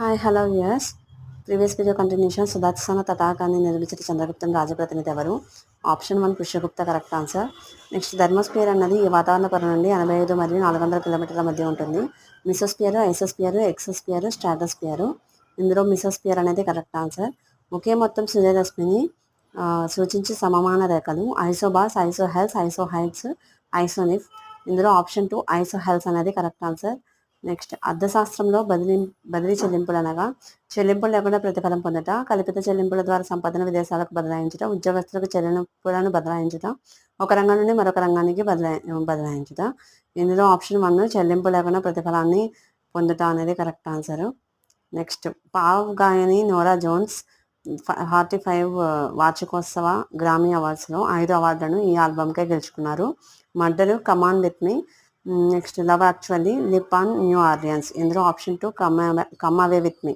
Hi hello viewers. Previous video continuation. Sudarshana తటాకాన్ని నిర్మించిన చంద్రగుప్తం రాజప్రతినిధి ఎవరు? Option 1 Pushyagupta correct answer. Next thermosphere అన్నది ఈ వాతావరణ పొర నుండి 85 మరియు 400 కిలోమీటర్ల మధ్య ఉంటుంది. Mesosphere, ఐసోస్పియర్, exosphere, stratosphere. ఇందులో మిసోస్పియర్ అనేది కరెక్ట్ ఆన్సర్. ఒకే మొత్తం సూర్యరశ్మిని సూచించే సమమాన రేఖలు ఐసోబార్స్, ఐసోహెల్స్, ఐసోహైట్స్, ఐసోనిఫ్. ఇందులో ఆప్షన్ 2 ఐసోహెల్స్ అనేది కరెక్ట్ ఆన్సర్. నెక్స్ట్ అర్థశాస్త్రంలో బదిలీ చెల్లింపులు అనగా చెల్లింపులు లేకుండా ప్రతిఫలం పొందట, కల్పిత చెల్లింపుల ద్వారా సంపదను విదేశాలకు బదలాయించుట, ఉద్యోగస్తులకు చెల్లింపులను బదలాయించుట, ఒక రంగం నుండి మరొక రంగానికి బదలాయించుట. ఇందులో ఆప్షన్ 1 చెల్లింపు లేకుండా ప్రతిఫలాన్ని పొందుట అనేది కరెక్ట్ ఆన్సర్. నెక్స్ట్ పావ్ గాయని నోరా జోన్స్ 45 వార్షికోత్సవ గ్రామీ అవార్డ్స్లో 5 అవార్డులను ఈ ఆల్బమ్కే గెలుచుకున్నారు. Murder, come on with me. Next love actually, lip on new Orleans. ఇందులో option 2 come away with me.